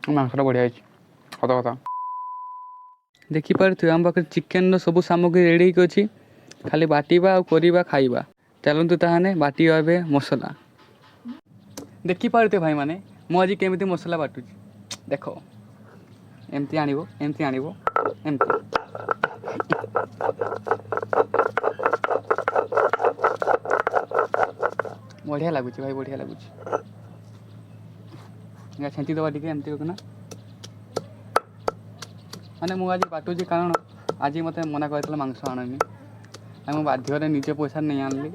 ମାଂସଟା ବଢ଼ିଆ ହେଇଛି ସତ କଥା। ଦେଖିପାରୁଥିବେ ଆମ ପାଖରେ ଚିକେନ୍ର ସବୁ ସାମଗ୍ରୀ ରେଡ଼ି ହେଇକି ଅଛି, ଖାଲି ବାଟିବା ଆଉ କରିବା ଖାଇବା। ଚାଲନ୍ତୁ ତାହେଲେ ବାଟିବା ଏବେ ମସଲା। ଦେଖିପାରୁଥିବେ ଭାଇମାନେ ମୁଁ ଆଜି କେମିତି ମସଲା ବାଟୁଛି। ଦେଖ ଏମିତି ଆଣିବ ଏମିତି ବଢ଼ିଆ ଲାଗୁଛି ଭାଇ, ବଢ଼ିଆ ଲାଗୁଛି। ଛେଞ୍ଚି ଦେବା ଟିକେ ଏମିତି ନା, ମାନେ ମୁଁ ଆଜି ବାଟୁଛି କାରଣ ଆଜି ମୋତେ ମନା କରିଥିଲା ମାଂସ ଆଣନି, ଆଉ ମୁଁ ବାଧ୍ୟରେ ନିଜ ପଇସାରେ ନେଇ ଆଣିଲି।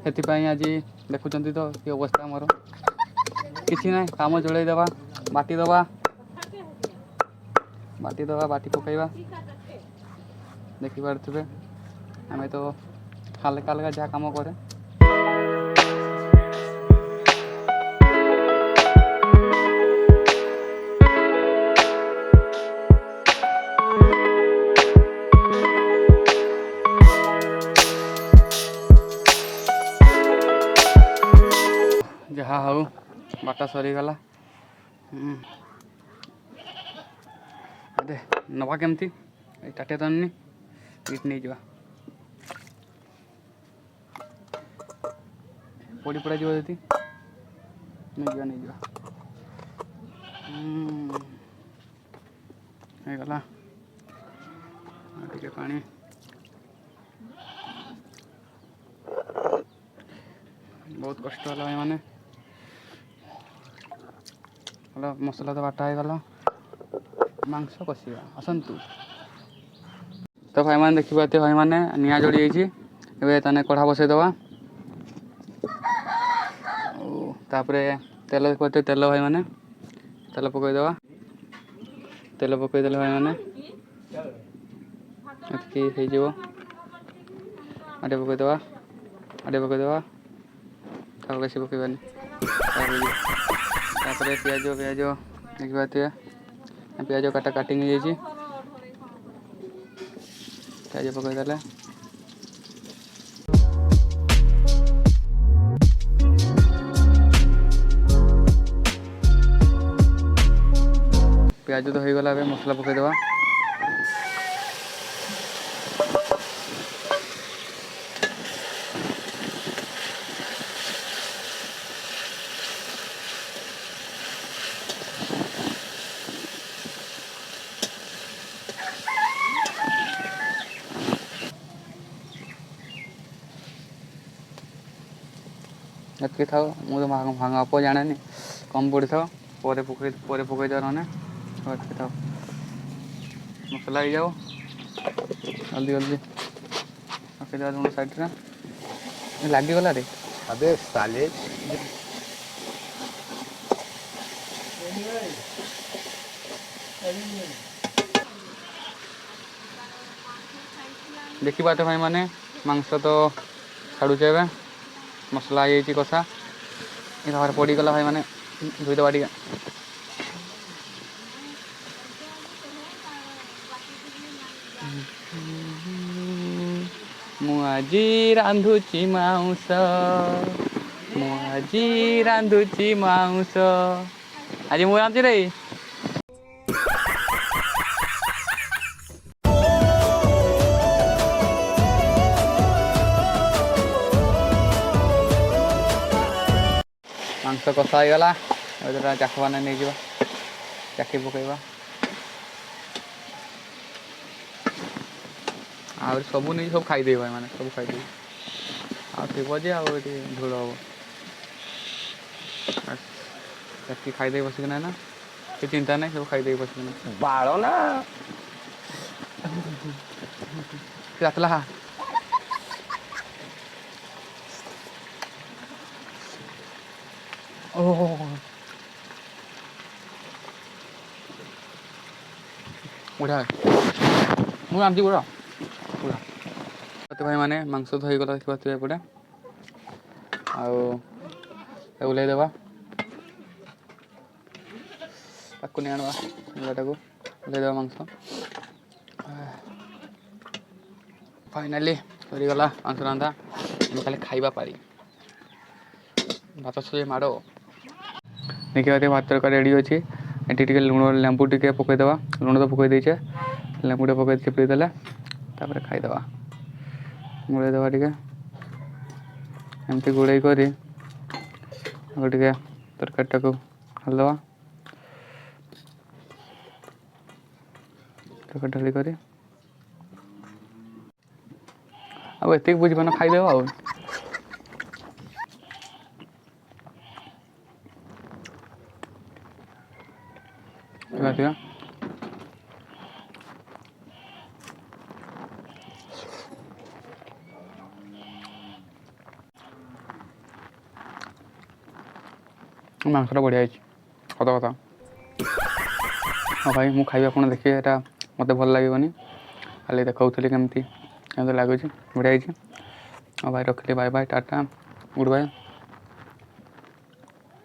ସେଥିପାଇଁ ଆଜି ଦେଖୁଛନ୍ତି ତ କି ଅବସ୍ଥା ମୋର। କିଛି ନାହିଁ, କାମ ଚଳେଇ ଦେବା, ବାଟି ପକାଇବା। ଦେଖିପାରୁଥିବେ ଆମେ ତ ହାଲକା ହାଲକା ଯାହା କାମ କରେ। ଯାହା ହଉ ବାଟା ସରିଗଲା। ନେବା କେମିତି ଏଇ ତାଟିଆ ତ ଆଣିନି, ଇଟ୍ ନେଇଯିବା। ପୋଡ଼ି ଯିବ ଯଦି ନେଇଯିବା। ହେଇଗଲା, ଟିକେ ପାଣି। ବହୁତ କଷ୍ଟ ହେଲା ଭାଇମାନେ। ଭଲ ମସଲା ତ ବାଟା ହେଇଗଲା, ମାଂସ କଷିବା ଆସନ୍ତୁ। ତ ଭାଇମାନେ ଦେଖିପାରୁଥିବେ ଭାଇମାନେ ନିଆଁ ଜଳିଯାଇଛି। ଏବେ ତାନେ କଢ଼ା ବସାଇଦେବା। ଆଉ ତାପରେ ତେଲ ଦେଖିପାରୁଥିବେ, ତେଲ ଭାଇମାନେ ତେଲ ପକାଇଦେବା। ତେଲ ପକାଇଦେଲେ ଭାଇମାନେ ଏତିକି ହେଇଯିବ। ଆଡ଼େ ପକାଇଦେବା, ଆଉ ବେଶୀ ପକାଇବାନି। ତାପରେ ପିଆଜ ଦେଖିପାରୁଥିବେ, ପିଆଜ କାଟିଂ ହେଇଯାଇଛି। ପିଆଜ ପକାଇଦେଲେ ପିଆଜ ତ ହେଇଗଲା। ଏବେ ମସଲା ପକାଇଦେବା। ଏତିକି ଥାଉ, ମୁଁ ତ ମାପ ଜାଣେନି, କମ୍ ପଡ଼ିଥାଉ। ପରେ ପକାଇଦେବା ନହେଲେ। ଏତିକି ଥାଉ, ମସଲା ହେଇଯାଉ ଜଲ୍ଦି ରଖିଦେବା ତୁମ ସାଇଡ଼୍ରେ। ଲାଗିଗଲାରେ अबे साले। ଦେଖିପାରୁଥିବେ ଭାଇମାନେ ମାଂସ ତ ଛାଡ଼ୁଛେ। ଏବେ ମସଲା ହେଇଯାଇଛି କଷା, ଏ ଘରେ ପଡ଼ିଗଲା ଭାଇମାନେ, ଧୋଇଦେବା ଟିକେ। ମୁଁ ଆଜି ରାନ୍ଧୁଛି ମାଉଁସ, ଆଜି ମୁଁ ରାନ୍ଧୁଛି ରେ। ମାଂସ କଷା ହେଇଗଲା। ଏବେ ଚାଖୁଆନେ ନେଇଯିବା, ଚାଖି ପକାଇବା। ଆହୁରି ସବୁ ନେଇ ସବୁ ଖାଇଦେବି ଭାଇମାନେ, ସବୁ ଖାଇଦେବି। ଆଉ ଥିବ ଯେ ଆଉ ଏଠି ଝୋଳ ହବ। ଚାଖି ଖାଇଦେଇ ବସିକିନା ନା, କିଛି ଚିନ୍ତା ନାହିଁ, ସବୁ ଖାଇଦେଇ ବସିକିନା। बाड़ो ना ଆସିଲା। ଓହୋ ବଢ଼ିଆ, ମୁଁ ଜାଣିଛି ପୁରା ଭାଇମାନେ ମାଂସ ତ ହେଇଗଲା। ଦେଖିପାରୁଥିବେ ଏପଟେ, ଆଉ ଓହ୍ଲାଇଦେବା। ତାକୁ ନେଇ ଆଣିବା, ଓହ୍ଲାଇଦେବା ମାଂସ। ଫାଇନାଲି ସରିଗଲା ମାଂସ ରନ୍ଧା। ଆମେ ଖାଲି ଖାଇବା ପାରି, ଭାତ ସହିତ ମାଡ଼। ଦେଖିପାରୁଥିବେ ଭାତ ତରକାରୀ ରେଡ଼ି ଅଛି। ଏଠି ଟିକେ ଲୁଣ ଲେମ୍ବୁ ଟିକେ ପକାଇଦେବା। ଲୁଣ ତ ପକାଇ ଦେଇଛେ, ଲେମ୍ବୁ ଟିକେ ପକାଇ ଚିପୁଡ଼ି ଦେଲେ ତାପରେ ଖାଇଦେବା। ଗୋଳେଇ ଦେବା ଟିକେ, ଏମିତି ଗୋଳେଇ କରି ଆଉ ଟିକେ ତରକାରୀଟାକୁ ଢାଳିଦେବା। ତରକାରୀ ଢାଳି କରି ଆଉ ଏତିକି ବୁଝିପାରୁନ ଖାଇଦେବା ଆଉ। ଥିବା ମାଂସଟା ବଢ଼ିଆ ହେଇଛି, ସତ କଥା। ହଁ ଭାଇ ମୁଁ ଖାଇବି, ଆପଣ ଦେଖିବେ, ଏଇଟା ମୋତେ ଭଲ ଲାଗିବନି, ଖାଲି ଦେଖାଉଥିଲି କେମିତି ଲାଗୁଛି, ବଢ଼ିଆ ହେଇଛି। ହଁ ଭାଇ ରଖିଲି, bye bye, tata, good bye.